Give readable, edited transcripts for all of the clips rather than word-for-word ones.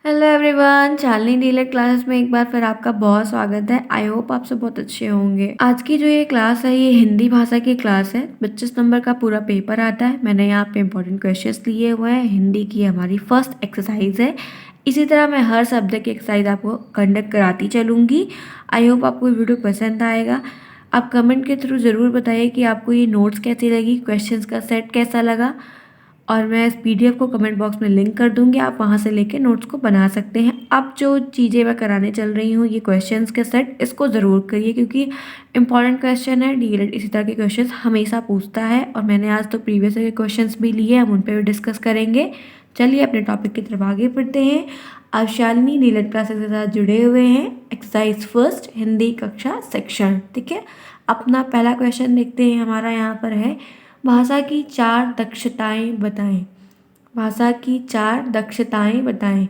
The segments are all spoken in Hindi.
Hello everyone, Shalini dealer classes में एक बार फिर आपका बहुत स्वागत है। आई होप आप सब बहुत अच्छे होंगे। आज की जो ये क्लास है ये हिंदी भाषा की क्लास है। 25 नंबर का पूरा पेपर आता है। मैंने यहाँ पे इंपॉर्टेंट क्वेश्चंस लिए हुए हैं। हिंदी की हमारी फर्स्ट एक्सरसाइज है। इसी तरह मैं हर सब्जेक्ट की एक्सरसाइज आपको कंडक्ट कराती चलूँगी। आई होप आपको वीडियो पसंद आएगा। आप कमेंट के थ्रू ज़रूर बताइए कि आपको ये नोट्स कैसी लगी, क्वेश्चंस का सेट कैसा लगा, और मैं इस पीडीएफ को कमेंट बॉक्स में लिंक कर दूंगी। आप वहां से लेके नोट्स को बना सकते हैं। अब जो चीज़ें मैं कराने चल रही हूँ, ये क्वेश्चंस के सेट, इसको ज़रूर करिए क्योंकि इंपॉर्टेंट क्वेश्चन है। डीएलएड इसी तरह के क्वेश्चंस हमेशा पूछता है और मैंने आज तो प्रीवियस के क्वेश्चंस भी लिए, हम उन पर भी डिस्कस करेंगे। चलिए अपने टॉपिक की तरफ आगे बढ़ते हैं। आप शालिनी डीएलएड क्लासेस के साथ जुड़े हुए हैं। एक्सरसाइज फर्स्ट, हिंदी कक्षा सेक्शन। ठीक है, अपना पहला क्वेश्चन देखते हैं। हमारा यहाँ पर है, भाषा की 4 दक्षताएं बताएं। भाषा की 4 दक्षताएं बताएं।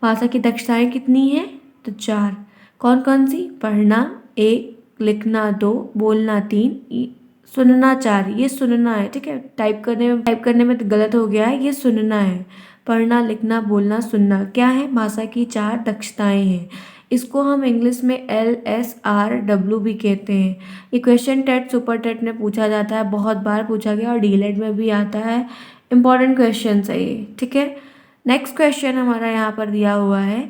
भाषा की दक्षताएं कितनी हैं? तो 4। कौन कौन सी? पढ़ना 1, लिखना 2, बोलना 3, सुनना 4। ये सुनना है, ठीक है। टाइप करने में तो गलत हो गया है, ये सुनना है। पढ़ना, लिखना, बोलना, सुनना क्या है? भाषा की 4 दक्षताएं हैं। इसको हम इंग्लिश में LSRW भी कहते हैं। ये क्वेश्चन टेट, सुपर टेट में पूछा जाता है, बहुत बार पूछा गया और डीएलएड में भी आता है। इंपॉर्टेंट क्वेश्चन है ये, ठीक है। नेक्स्ट क्वेश्चन हमारा यहाँ पर दिया हुआ है,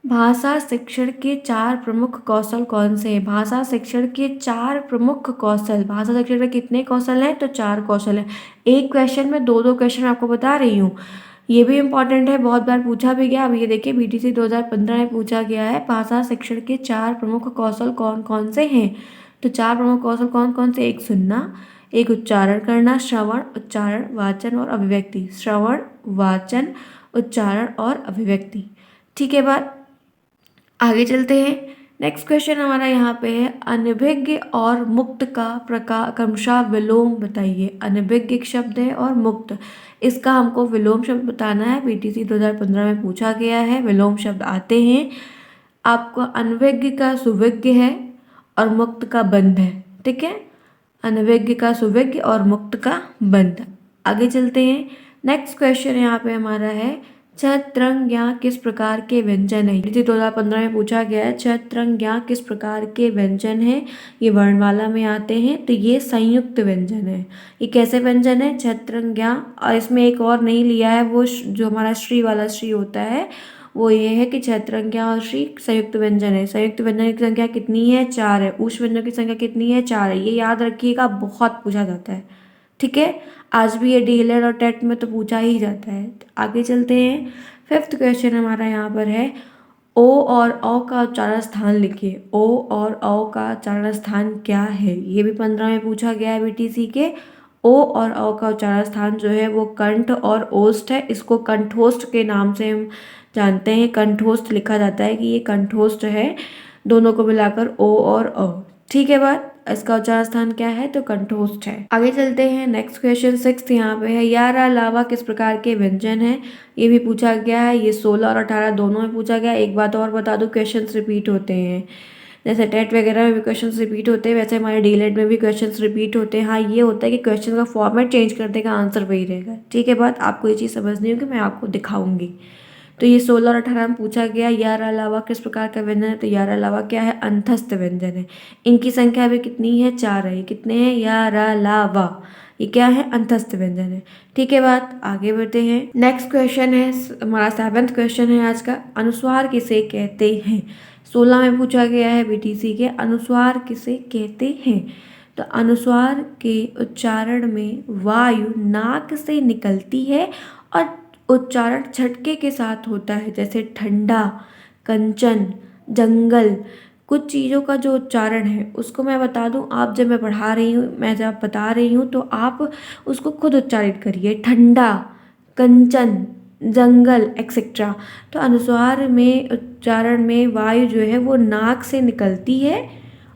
भाषा शिक्षण के 4 प्रमुख कौशल कौन से हैं? भाषा शिक्षण के 4 प्रमुख कौशल। भाषा शिक्षण के कितने कौशल हैं? तो 4 कौशल हैं। एक क्वेश्चन में दो दो क्वेश्चन आपको बता रही हूँ। ये भी इम्पॉर्टेंट है, बहुत बार पूछा भी गया। अब ये देखिए, बीटीसी 2015 में पूछा गया है, भाषा शिक्षण के 4 प्रमुख कौशल कौन कौन से हैं? तो 4 प्रमुख कौशल कौन कौन से? एक सुनना, एक उच्चारण करना, श्रवण, उच्चारण, वाचन और अभिव्यक्ति। श्रवण, वाचन, उच्चारण और अभिव्यक्ति। ठीक है बात, आगे चलते हैं। नेक्स्ट क्वेश्चन हमारा यहाँ पे है, अनभिज्ञ और मुक्त का प्रकार क्रमशः विलोम बताइए। अनभिज्ञ एक शब्द है और मुक्त, इसका हमको विलोम शब्द बताना है। बीटीसी 2015 में पूछा गया है, विलोम शब्द आते हैं आपको। अनभिज्ञ का सुविज्ञ है और मुक्त का बंध है, ठीक है। अनभिज्ञ का सुविज्ञ और मुक्त का बंध। आगे चलते हैं। नेक्स्ट क्वेश्चन यहाँ पे हमारा है, छत्रंज्ञा किस प्रकार के व्यंजन है? 2015 में पूछा गया है, छत्रंज्ञा किस प्रकार के व्यंजन है? ये वर्णमाला में आते हैं, तो ये संयुक्त व्यंजन है। ये कैसे व्यंजन है? छत्रंज्ञा, और इसमें एक और नहीं लिया है, वो जो हमारा श्री वाला श्री होता है, वो ये है कि छत्रंज्ञा और श्री संयुक्त व्यंजन है। संयुक्त व्यंजन की संख्या कितनी है? 4 है। उष्ण व्यंजन की संख्या कितनी है? 4 है। ये याद रखिएगा, बहुत पूछा जाता है, ठीक है। आज भी ये डीएलएड और टेट में तो पूछा ही जाता है। आगे चलते हैं। 5th क्वेश्चन हमारा यहाँ पर है, ओ और औ का उच्चारण स्थान लिखिए। ओ और औ का उच्चारण स्थान क्या है? ये भी 15 में पूछा गया है बीटीसी के। ओ और औ का उच्चारण स्थान जो है वो कंठ और ओष्ठ है। इसको कंठोष्ठ के नाम से हम जानते हैं। कंठोष्ठ लिखा जाता है कि ये कंठोष्ठ है, दोनों को मिलाकर ओ और औ। ठीक है बात, इसका उच्चारण स्थान क्या है? तो कंठोष्ठ है। आगे चलते हैं। नेक्स्ट क्वेश्चन 6th यहाँ पे है, यारा लावा किस प्रकार के व्यंजन है? ये भी पूछा गया है। ये 16 और 18 दोनों में पूछा गया। एक बात और बता दूं, क्वेश्चंस रिपीट होते हैं। जैसे टेट वगैरह में भी क्वेश्चंस रिपीट होते हैं, वैसे हमारे डीएलएड में भी क्वेश्चंस रिपीट होते हैं। हाँ, ये होता है कि क्वेश्चन का फॉर्मेट चेंज कर देगा, आंसर वही रहेगा। ठीक है बात, आपको ये चीज़ समझनी होगी, मैं आपको दिखाऊंगी। तो ये 16 और 18 में पूछा गया, यार अलावा किस प्रकार का व्यंजन है? तो यार अलावा क्या है? अंतस्थ व्यंजन है। इनकी संख्या भी कितनी है? 4 है। ये कितने हैं? यार अलावा, ये क्या है? अंतस्थ व्यंजन है। ठीक है बात, आगे बढ़ते हैं। नेक्स्ट क्वेश्चन है हमारा 7th क्वेश्चन है आज का, अनुस्वार किसे कहते हैं? 16 में पूछा गया है बीटीसी के, अनुस्वार किसे कहते हैं? तो अनुस्वार के उच्चारण में वायु नाक से निकलती है और उच्चारण झटके के साथ होता है, जैसे ठंडा, कंचन, जंगल। कुछ चीज़ों का जो उच्चारण है उसको मैं बता दूं, आप जब मैं पढ़ा रही हूँ, मैं जब बता रही हूँ, तो आप उसको खुद उच्चारित करिए। ठंडा, कंचन, जंगल एक्सेट्रा। तो अनुस्वार में उच्चारण में वायु जो है वो नाक से निकलती है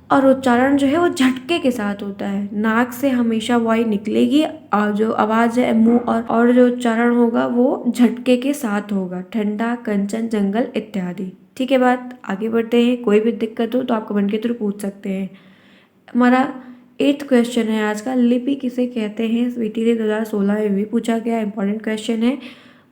और उच्चारण जो है वो झटके के साथ होता है। नाक से हमेशा वायु निकलेगी और जो आवाज़ है मुंह और जो उच्चारण होगा वो झटके के साथ होगा। ठंडा, कंचन, जंगल इत्यादि। ठीक है बात, आगे बढ़ते हैं। कोई भी दिक्कत हो तो आप कमेंट के थ्रू पूछ सकते हैं। हमारा 8th क्वेश्चन है आज का, लिपि किसे कहते हैं? बीटीसी 2016 में भी पूछा गया, इंपॉर्टेंट क्वेश्चन है।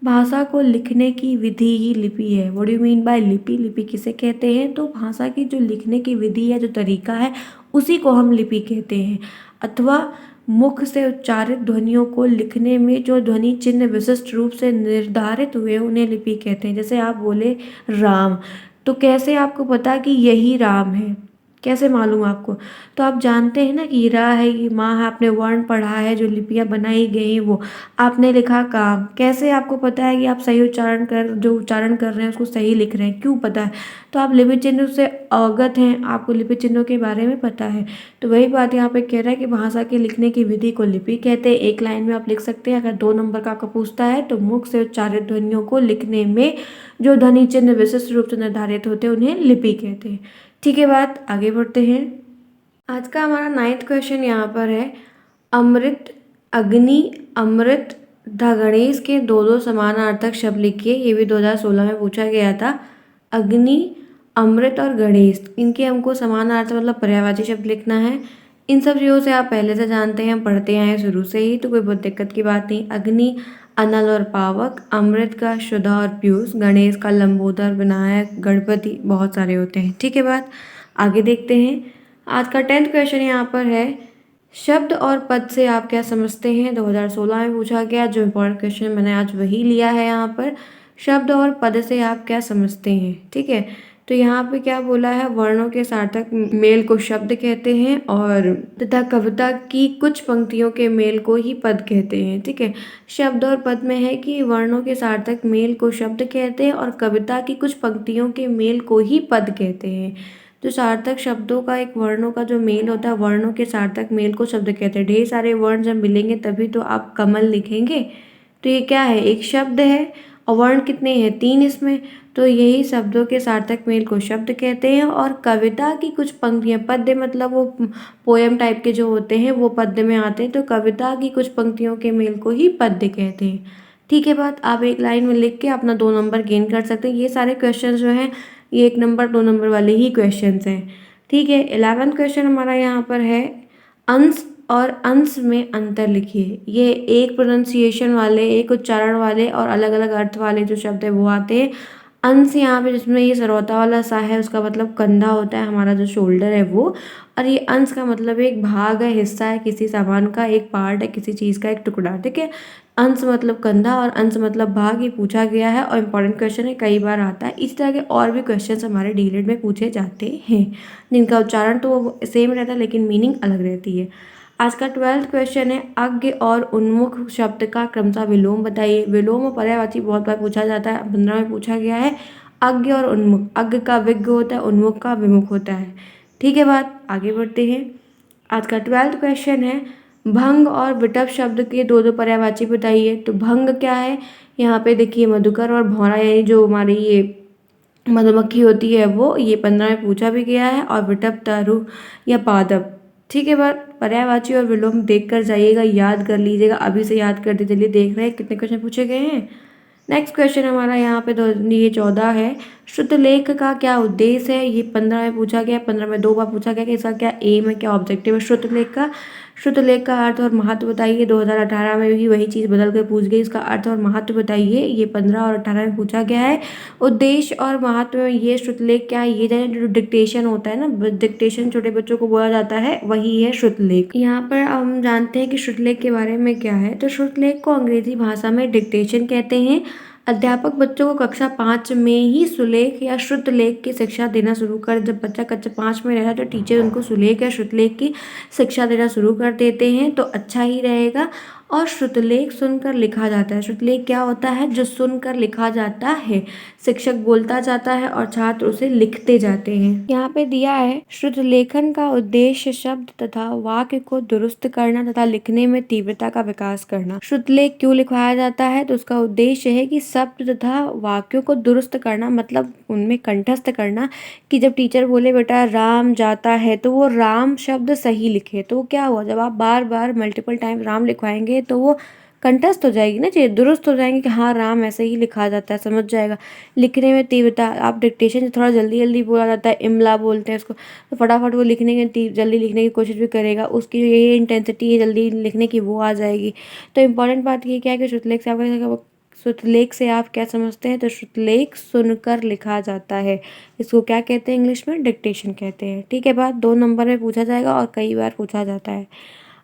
भाषा को लिखने की विधि ही लिपि है। What do you mean by लिपि? लिपि किसे कहते हैं? तो भाषा की जो लिखने की विधि है, जो तरीका है, उसी को हम लिपि कहते हैं। अथवा मुख से उच्चारित ध्वनियों को लिखने में जो ध्वनि चिन्ह विशिष्ट रूप से निर्धारित हुए उन्हें लिपि कहते हैं। जैसे आप बोले राम, तो कैसे आपको पता कि यही राम है? कैसे मालूम आपको? तो आप जानते हैं ना कि ये रा है, ये माँ है, आपने वर्ण पढ़ा है, जो लिपियाँ बनाई गई हैं वो। आपने लिखा काम, कैसे आपको पता है कि आप सही जो उच्चारण कर रहे हैं उसको सही लिख रहे हैं? क्यों पता है? तो आप लिपि चिन्ह से अवगत हैं, आपको लिपि चिन्हों के बारे में पता है। तो वही बात यहाँ पे कह रहा है कि भाषा के लिखने की विधि को लिपि कहते हैं। एक लाइन में आप लिख सकते हैं। अगर 2 नंबर का आपका पूछता है तो मुख से उच्चारित ध्वनियों को लिखने में जो ध्वनि चिन्ह विशिष्ट रूप से निर्धारित होते हैं उन्हें लिपि कहते हैं। ठीक है, बात आगे बढ़ते हैं। आज का हमारा 9th क्वेश्चन यहाँ पर है, अमृत, अग्नि, अमृत तथा गणेश के दो दो समानार्थक शब्द लिखिए। ये भी 2016 में पूछा गया था। अग्नि, अमृत और गणेश, इनके हमको समानार्थक मतलब पर्यायवाची शब्द लिखना है। इन सब चीज़ों से आप पहले से जानते हैं, हम पढ़ते आए हैं शुरू से ही, तो कोई बहुत दिक्कत की बात नहीं। अग्नि अनल और पावक, अमृत का शुदा और पीयूष, गणेश का लंबोदर, विनायक, गणपति, बहुत सारे होते हैं। ठीक है, बात आगे देखते हैं। आज का 10th क्वेश्चन यहाँ पर है, शब्द और पद से आप क्या समझते हैं? 2016 में पूछा गया। जो इम्पोर्टेंट क्वेश्चन मैंने आज वही लिया है यहाँ पर। शब्द और पद से आप क्या समझते हैं? ठीक है, तो यहाँ पे क्या बोला है, वर्णों के सार्थक मेल को शब्द कहते हैं और तथा कविता की कुछ पंक्तियों के मेल को ही पद कहते हैं। ठीक है, शब्द और पद में है कि वर्णों के सार्थक मेल को शब्द कहते हैं और कविता की कुछ पंक्तियों के मेल को ही पद कहते हैं। जो सार्थक शब्दों का एक वर्णों का जो मेल होता है, वर्णों के सार्थक मेल को शब्द कहते हैं। ढेर सारे वर्ण जब मिलेंगे तभी तो आप कमल लिखेंगे। तो ये क्या है, एक शब्द है और वर्ण कितने हैं, 3 इसमें। तो यही शब्दों के सार्थक मेल को शब्द कहते हैं और कविता की कुछ पंक्तियाँ, पद्य मतलब वो पोएम टाइप के जो होते हैं वो पद्य में आते हैं, तो कविता की कुछ पंक्तियों के मेल को ही पद्य कहते हैं। ठीक है, बात आप एक लाइन में लिख के अपना 2 नंबर गेन कर सकते हैं। ये सारे क्वेश्चन जो हैं ये 1 नंबर 2 नंबर वाले ही क्वेश्चंस हैं। ठीक है, 11th क्वेश्चन हमारा यहाँ पर है, अंश और अंश में अंतर लिखिए। ये एक प्रोनाउंसिएशन वाले, एक उच्चारण वाले और अलग अलग अर्थ वाले जो शब्द है वो आते हैं। अंश यहाँ पे जिसमें ये सरौता वाला सा है उसका मतलब कंधा होता है, हमारा जो शोल्डर है वो। और ये अंश का मतलब एक भाग है, हिस्सा है किसी सामान का, एक पार्ट है किसी चीज़ का, एक टुकड़ा। ठीक है, अंश मतलब कंधा और अंश मतलब भाग, ये पूछा गया है और इम्पॉर्टेंट क्वेश्चन है, कई बार आता है। इस तरह के और भी क्वेश्चंस हमारे डीएलएड में पूछे जाते हैं, जिनका उच्चारण तो सेम रहता है लेकिन मीनिंग अलग रहती है। आज का 12th क्वेश्चन है, अज्ञ और उन्मुख शब्द का क्रमशः विलोम बताइए। विलोम और पर्यायवाची बहुत बार पूछा जाता है, 15 में पूछा गया है। अज्ञ और उन्मुख, अज्ञ का विज्ञ होता है, उन्मुख का विमुख होता है। ठीक है, बात आगे बढ़ते हैं। आज का 12th क्वेश्चन है, भंग और विटप शब्द के दो दो पर्यायवाची बताइए। तो भंग क्या है, यहाँ पे देखिए मधुकर और भौरा, यानी जो हमारी ये मधुमक्खी होती है वो, ये 15 में पूछा भी गया है। और विटप तारु या पादप। ठीक है, बात पर्यायवाची और विलोम देख कर जाइएगा, याद कर लीजिएगा, अभी से याद कर दीजिए। चलिए देख रहे हैं कितने क्वेश्चन पूछे गए हैं। नेक्स्ट क्वेश्चन हमारा यहाँ पे ये 14 है, श्रुतलेख का क्या उद्देश्य है? ये 15 में पूछा गया, 15 में 2 बार पूछा गया कि इसका क्या एम है, क्या ऑब्जेक्टिव है श्रुतलेख का। श्रुतलेख का अर्थ और महत्व बताइए। 2018 में भी वही चीज़ बदल कर पूछ गई, इसका अर्थ और महत्व बताइए। ये 15 और 18 में पूछा गया है। उद्देश्य और महत्व में ये श्रुतलेख क्या है, ये जाने जो डिक्टेशन होता है ना, डिक्टेशन छोटे बच्चों को बोला जाता है, वही है श्रुतलेख। यहाँ पर हम जानते हैं कि श्रुतलेख के बारे में क्या है। तो श्रुतलेख को अंग्रेजी भाषा में डिक्टेशन कहते हैं। अध्यापक बच्चों को कक्षा 5 में ही सुलेख या श्रुतलेख की शिक्षा देना शुरू कर, जब बच्चा कक्षा 5 में रहता है तो टीचर उनको सुलेख या श्रुतलेख की शिक्षा देना शुरू कर देते हैं, तो अच्छा ही रहेगा। और श्रुतलेख सुनकर लिखा जाता है। श्रुतलेख क्या होता है, जो सुनकर लिखा जाता है, शिक्षक बोलता जाता है और छात्र उसे लिखते जाते हैं। यहाँ पे दिया है, श्रुतलेखन का उद्देश्य शब्द तथा वाक्य को दुरुस्त करना तथा लिखने में तीव्रता का विकास करना। श्रुतलेख क्यों लिखवाया जाता है, तो उसका उद्देश्य है कि शब्द तथा वाक्यों को दुरुस्त करना, मतलब उनमें कंठस्थ करना, कि जब टीचर बोले बेटा राम जाता है तो वो राम शब्द सही लिखे। तो क्या हुआ, जब आप बार बार मल्टीपल टाइम राम लिखवाएंगे तो वो कंठस्थ हो जाएगी ना चीज़, दुरुस्त हो जाएंगे कि हाँ राम ऐसे ही लिखा जाता है, समझ जाएगा। लिखने में तीव्रता, आप डिक्टेशन से थोड़ा जल्दी जल्दी बोला जाता है, इमला बोलते हैं उसको, तो फटाफट वो लिखने की जल्दी लिखने की कोशिश भी करेगा, उसकी जो यही इंटेंसिटी है जल्दी लिखने की वो आ जाएगी। तो इम्पॉर्टेंट बात ये क्या है कि श्रुतलेख से आपका श्रुतलेख से आप क्या समझते हैं? तो श्रुतलेख सुनकर लिखा जाता है। इसको क्या कहते हैं इंग्लिश में? डिक्टेशन कहते हैं। ठीक है, बात 2 नंबर में पूछा जाएगा और कई बार पूछा जाता है।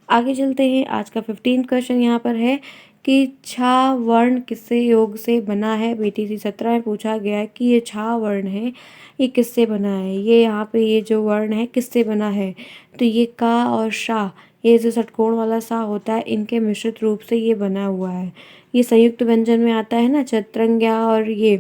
आगे चलते हैं। आज का 15th क्वेश्चन यहाँ पर है कि छा वर्ण किससे योग से बना है? BTC 17 में पूछा गया है कि ये छा वर्ण है, ये किससे बना है? ये यहाँ पे ये जो वर्ण है किससे बना है? तो ये का और शा, ये जो षटकोण वाला सा होता है, इनके मिश्रित रूप से ये बना हुआ है। ये संयुक्त व्यंजन में आता है ना, चतरंग्या और ये,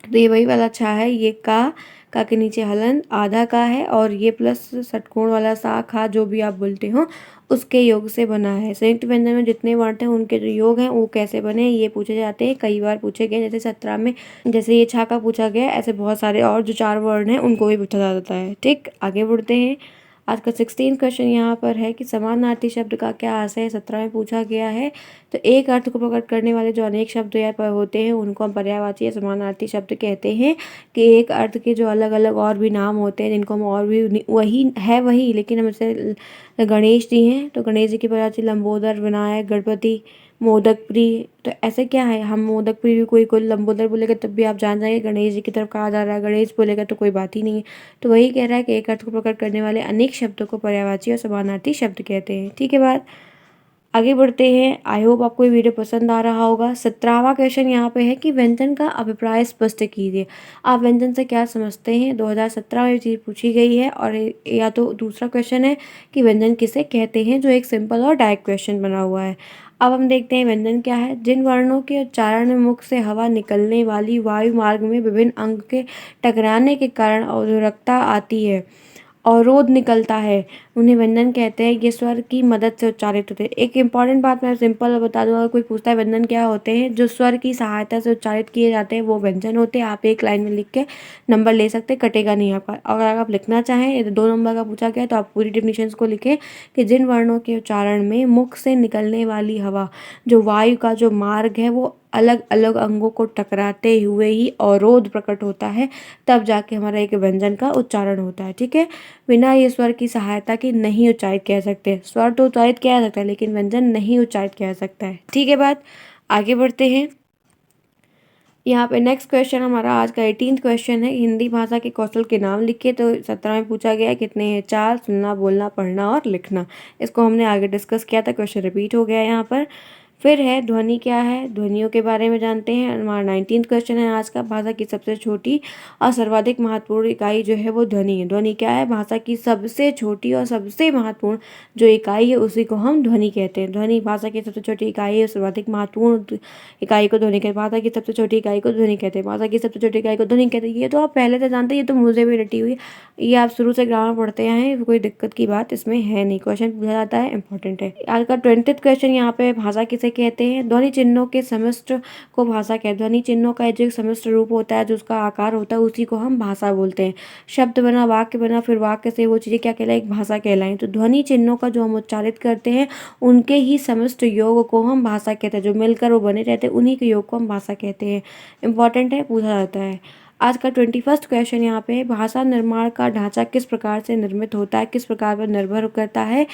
तो ये वही वाला छा है। ये का के नीचे हलन आधा का है और ये प्लस षटकोण वाला सा खा, जो भी आप बोलते हो, उसके योग से बना है। संयुक्त व्यंजन में जितने वर्ण हैं उनके जो योग हैं वो कैसे बने, ये पूछे जाते हैं। कई बार पूछे गए, जैसे 17 में जैसे ये छा का पूछा गया, ऐसे बहुत सारे और जो 4 वर्ण हैं उनको भी पूछा जाता है। ठीक, आगे बढ़ते हैं। आज का 16 क्वेश्चन यहाँ पर है कि समानार्थी शब्द का क्या अर्थ है? 17 में पूछा गया है। तो एक अर्थ को प्रकट करने वाले जो अनेक शब्द या पर होते हैं उनको हम पर्यायवाची या समानार्थी शब्द कहते हैं। कि एक अर्थ के जो अलग अलग और भी नाम होते हैं जिनको हम और भी वही लेकिन हम जैसे गणेश जी हैं तो गणेश जी की पर्यायवाची लंबोदर, विनायक, गणपति, मोदक प्रिय। तो ऐसे क्या है, हम मोदक प्रिय भी कोई लंबोदर बोलेगा तब भी आप जान जाएंगे गणेश जी की तरफ कहा जा रहा है, गणेश बोलेगा तो कोई बात ही नहीं है। तो वही कह रहा है कि एक अर्थ को प्रकट करने वाले अनेक शब्दों को पर्यायवाची और समानार्थी शब्द कहते हैं। ठीक है बात, आगे बढ़ते हैं। आई होप आपको ये वीडियो पसंद आ रहा होगा। 17वां क्वेश्चन यहाँ पे है कि व्यंजन का अभिप्राय स्पष्ट कीजिए। आप व्यंजन से क्या समझते हैं? 2017 में ये चीज़ पूछी गई है। और या तो दूसरा क्वेश्चन है कि व्यंजन किसे कहते हैं, जो एक सिंपल और डायरेक्ट क्वेश्चन बना हुआ है। अब हम देखते हैं व्यंजन क्या है। जिन वर्णों के उच्चारण में मुख से हवा निकलने वाली वायु मार्ग में विभिन्न अंग के टकराने के कारण अवरोधकता आती है, अवरोध निकलता है, उन्हें व्यंजन कहते हैं। ये स्वर की मदद से उच्चारित होते हैं। एक इंपॉर्टेंट बात मैं सिंपल बता दूँ, अगर कोई पूछता है व्यंजन क्या होते हैं, जो स्वर की सहायता से उच्चारित किए जाते हैं वो व्यंजन होते हैं। आप एक लाइन में लिख के नंबर ले सकते हैं, कटेगा नहीं आपका। अगर आप लिखना चाहें, तो 2 नंबर का पूछा गया तो आप पूरी डेफिनेशन को लिखें कि जिन वर्णों के उच्चारण में मुख से निकलने वाली हवा, जो वायु का जो मार्ग है, वो अलग अलग अंगों को टकराते हुए ही अवरोध प्रकट होता है, तब जाके हमारा एक व्यंजन का उच्चारण होता है। ठीक है, बिना ये स्वर की सहायता के नहीं उच्चारित किया सकते। स्वर तो उच्चारित किया जा सकता है लेकिन व्यंजन नहीं उच्चारित किया जा सकता है। ठीक है बात, आगे बढ़ते हैं। यहाँ पे नेक्स्ट क्वेश्चन हमारा आज का 18th क्वेश्चन है। हिंदी भाषा के कौशल के नाम लिखिए। तो 17 में पूछा गया है कितने हैं? 4, सुनना, बोलना, पढ़ना और लिखना। इसको हमने आगे डिस्कस किया था, क्वेश्चन रिपीट हो गया यहाँ पर। फिर है ध्वनि क्या है, ध्वनियों के बारे में जानते हैं। हमारा 19th क्वेश्चन है आज का। भाषा की सबसे छोटी और सर्वाधिक महत्वपूर्ण इकाई जो है वो ध्वनि है। ध्वनि क्या है? भाषा की सबसे छोटी और सबसे महत्वपूर्ण जो इकाई है उसी को हम ध्वनि कहते हैं। ध्वनि भाषा की सबसे छोटी इकाई है, सर्वाधिक महत्वपूर्ण इकाई को ध्वनि कहते हैं। भाषा की सबसे छोटी इकाई को ध्वनि कहते हैं। भाषा की सबसे छोटी इकाई को ध्वनि कहते हैं। ये तो आप पहले से जानते हैं, ये तो मुझे भी रटी हुई है, ये आप शुरू से ग्रामर पढ़ते आए हैं, कोई दिक्कत की बात इसमें है नहीं। क्वेश्चन पूछा जाता है, इंपॉर्टेंट है। आज का 20th क्वेश्चन यहाँ पे, भाषा किसे कहते हैं? ध्वनि चिन्हों के समस्त को भाषा कहते हैं। ध्वनि चिन्हों का जो समस्त रूप होता है, जो उसका आकार होता है, उसी को हम भाषा बोलते हैं। शब्द बना, वाक्य बना, फिर वाक्य से वो चीज़ें क्या कहलाई? एक भाषा कहलाई। तो ध्वनि चिन्हों का जो हम उच्चारित करते हैं उनके ही समस्त योग को हम भाषा कहते हैं। जो मिलकर वो बने रहते हैं उन्हीं के योग को हम भाषा कहते हैं। इंपॉर्टेंट है, पूछा जाता है। आज का 21st क्वेश्चन यहाँ पे, भाषा निर्माण का ढांचा किस प्रकार से निर्मित होता है, किस प्रकार पर निर्भर करता है,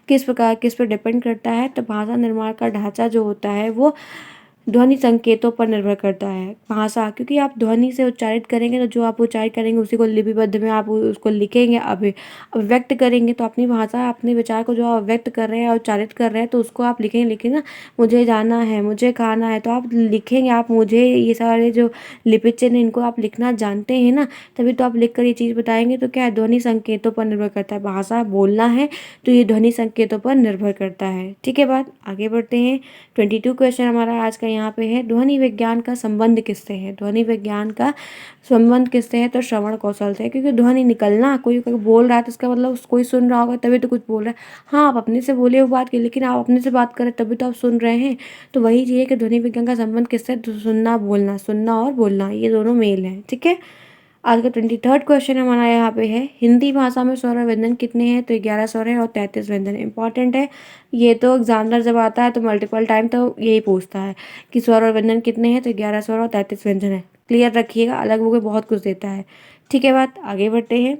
किस पर डिपेंड करता है? तो भाषा निर्माण का ढांचा जो होता है वो ध्वनि संकेतों पर निर्भर करता है। भाषा, क्योंकि आप ध्वनि से उच्चारित करेंगे तो जो आप उच्चारित करेंगे उसी को लिपिबद्ध में आप उसको लिखेंगे, अभिव्यक्त करेंगे। तो अपनी भाषा, अपने विचार को जो आप व्यक्त कर रहे हैं और उच्चारित कर रहे हैं तो उसको आप लिखेंगे। लेकिन ना, मुझे जाना है, मुझे खाना है, तो आप लिखेंगे। आप मुझे, ये सारे जो लिपिड चिन्ह इनको आप लिखना जानते हैं ना, तभी तो आप लिख कर ये चीज़ बताएंगे। तो क्या है? ध्वनि संकेतों पर निर्भर करता है। भाषा बोलना है तो ये ध्वनि संकेतों पर निर्भर करता है। ठीक है बात, आगे बढ़ते हैं। 22 क्वेश्चन हमारा आज का यहाँ पे है, ध्वनि विज्ञान का संबंध किससे है? ध्वनि विज्ञान का संबंध किससे है? तो श्रवण कौशल से। क्योंकि ध्वनि निकलना, कोई बोल रहा है तो इसका मतलब कोई सुन रहा होगा तभी तो कुछ बोल रहा है। हाँ, आप अपने से बोले वो बात की, लेकिन आप अपने से बात करें तभी तो आप सुन रहे हैं। तो वही चीज़ है कि ध्वनि विज्ञान का संबंध किससे? तो सुनना, बोलना, सुनना और बोलना, ये दोनों मेल हैं। ठीक है, आज का 23rd क्वेश्चन हमारा यहाँ पे है, हिंदी भाषा में स्वर और व्यंजन कितने हैं? तो 11 स्वर हैं और 33 व्यंजन। इंपॉर्टेंट है, ये तो एग्जामिनर जब आता है तो मल्टीपल टाइम तो यही पूछता है कि स्वर और व्यंजन कितने हैं? तो 11 स्वर और 33 व्यंजन है। क्लियर रखिएगा, अलग बुक में बहुत कुछ देता है। ठीक है बात, आगे बढ़ते हैं।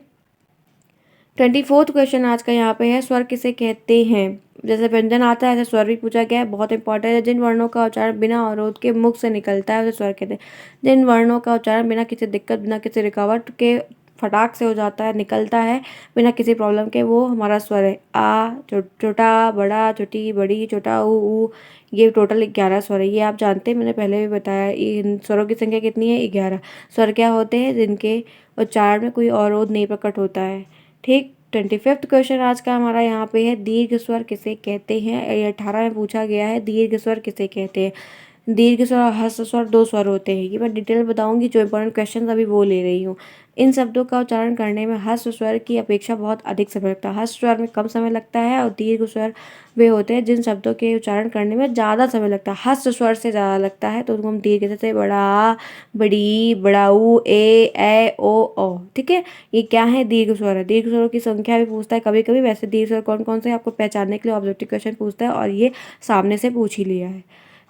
24th क्वेश्चन आज का यहाँ पे है, स्वर किसे कहते हैं। जैसे व्यंजन आता है ऐसे स्वर भी पूछा गया है, बहुत इंपॉर्टेंट है। जिन वर्णों का उच्चारण बिना अवरोध के मुख से निकलता है उसे स्वर कहते हैं। जिन वर्णों का उच्चारण बिना किसी दिक्कत, बिना किसी रुकावट के फटाक से हो जाता है, निकलता है बिना किसी प्रॉब्लम के, वो हमारा स्वर है। आ, छोटा, बड़ा, छोटी, बड़ी, छोटा, ऊ, ये टोटल 11 स्वर है। ये आप जानते हैं, मैंने पहले भी बताया। इन स्वरों की संख्या कितनी है? 11। स्वर क्या होते हैं? जिनके उच्चारण में कोई अवरोध नहीं प्रकट होता है। ठीक। 25th क्वेश्चन आज का हमारा यहाँ पे है, दीर्घ स्वर किसे कहते हैं। ये 18 में पूछा गया है, दीर्घ स्वर किसे कहते हैं। दीर्घ स्वर और ह्रस्व स्वर 2 स्वर होते हैं। ये मैं डिटेल बताऊंगी, जो इंपॉर्टेंट क्वेश्चन अभी वो ले रही हूँ। इन शब्दों का उच्चारण करने में ह्रस्व स्वर की अपेक्षा बहुत अधिक समय लगता है। ह्रस्व स्वर में कम समय लगता है और दीर्घ स्वर वे होते हैं जिन शब्दों के उच्चारण करने में ज़्यादा समय लगता है। ह्रस्व स्वर से ज़्यादा लगता है तो उनको हम दीर्घ, जैसे बड़ा, बड़ी, बड़ाऊ, ए ओ औ। ठीक है, ये क्या है? दीर्घ स्वर है। दीर्घ स्वरों की संख्या भी पूछता है कभी कभी। वैसे दीर्घ स्वर कौन कौन से आपको पहचानने के लिए ऑब्जेक्टिव क्वेश्चन पूछता है, और ये सामने से पूछ ही लिया है।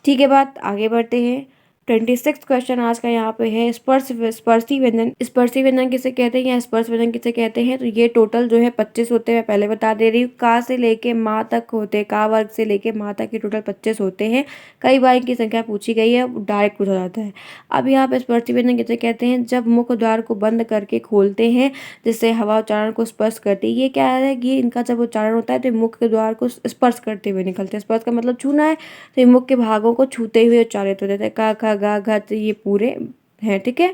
ठीक है, बात आगे बढ़ते हैं। 26th क्वेश्चन आज का यहाँ पे है, स्पर्शी व्यंजन। स्पर्शी व्यंजन किसे कहते हैं या स्पर्श व्यंजन किसे कहते हैं। तो ये टोटल जो है 25 होते हैं, मैं पहले बता दे रही हूँ। का से लेके माँ तक होते हैं, का वर्ग से लेके माँ तक के टोटल 25 होते हैं। कई बार इनकी संख्या पूछी गई है, डायरेक्ट पूछा जाता है। अब यहाँ पे स्पर्शी व्यंजन किसे कहते हैं, जब मुख द्वार को बंद करके खोलते हैं जिससे हवा उच्चारण को स्पर्श करती है। ये क्या है कि इनका जब उच्चारण होता है तो मुख के द्वार को स्पर्श करते हुए निकलते हैं। स्पर्श का मतलब छूना है, तो ये मुख के भागों को छूते हुए उच्चारित होते थे। का, ख, गा, घ, तो ये पूरे हैं। ठीक है,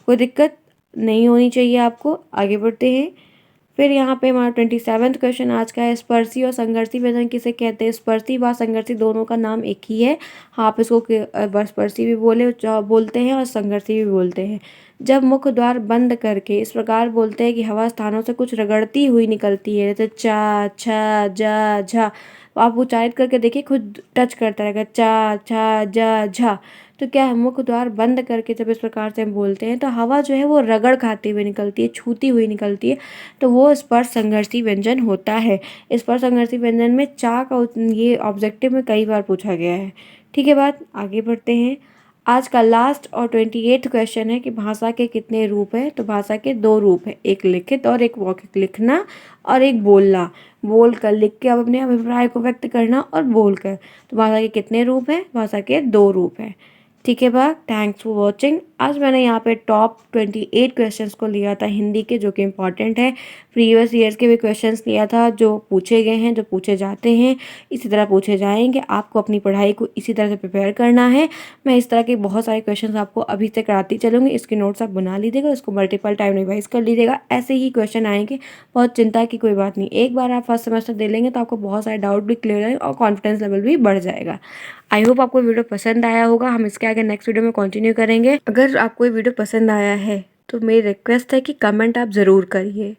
कोई दिक्कत नहीं होनी चाहिए आपको। आगे बढ़ते हैं। फिर यहाँ पे हमारा 27th क्वेश्चन आज का है, स्पर्शी और संघर्षी व्यंजन किसे कहते हैं। स्पर्शी व संघर्षी दोनों का नाम एक ही है। आप इसको स्पर्शी भी बोलते हैं और संघर्षी भी बोलते हैं। जब मुख द्वार बंद करके इस प्रकार बोलते हैं कि हवा स्थानों से कुछ रगड़ती हुई निकलती है, जैसे चा, छा, जा, झा। आप उच्चारित करके देखिए, खुद टच करता रहेगा, चा, छा, जा, झा। तो क्या है, मुख द्वार बंद करके जब इस प्रकार से हम बोलते हैं तो हवा जो है वो रगड़ खाती हुई निकलती है, छूती हुई निकलती है, तो वो स्पर्श संघर्षी व्यंजन होता है। स्पर्श संघर्षी व्यंजन में चा का ये ऑब्जेक्टिव में कई बार पूछा गया है। ठीक है, बात आगे बढ़ते हैं। आज का लास्ट और 28th क्वेश्चन है कि भाषा के कितने रूप हैं। तो भाषा के 2 रूप हैं, एक लिखित और एक मौखिक। लिखना और एक बोलना। बोल कर, लिख के आप अपने अभिप्राय को व्यक्त करना, और बोल कर। तो भाषा के कितने रूप हैं? भाषा के 2 रूप हैं। ठीक है बा, थैंक्स फॉर वॉचिंग। आज मैंने यहाँ पे टॉप 28 क्वेश्चंस को लिया था हिंदी के, जो कि इम्पॉर्टेंट है। प्रीवियस ईयर्स के भी क्वेश्चंस लिया था, जो पूछे गए हैं, जो पूछे जाते हैं, इसी तरह पूछे जाएंगे। आपको अपनी पढ़ाई को इसी तरह से प्रिपेयर करना है। मैं इस तरह के बहुत सारे क्वेश्चंस आपको अभी से कराती चलूँगी। इसके नोट्स आप बना लीजिएगा, इसको मल्टीपल टाइम रिवाइज कर लीजिएगा। ऐसे ही क्वेश्चन आएंगे, बहुत चिंता की कोई बात नहीं। एक बार आप फर्स्ट सेमेस्टर दे लेंगे तो आपको बहुत सारे डाउट भी क्लियर हो जाएंगे और कॉन्फिडेंस लेवल भी बढ़ जाएगा। आई होप आपको वीडियो पसंद आया होगा। हम इसके आगे नेक्स्ट वीडियो में कंटिन्यू करेंगे। अगर आपको ये वीडियो पसंद आया है तो मेरी रिक्वेस्ट है कि कमेंट आप ज़रूर करिए,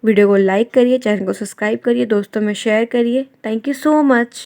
वीडियो को लाइक करिए, चैनल को सब्सक्राइब करिए, दोस्तों में शेयर करिए। Thank you so much.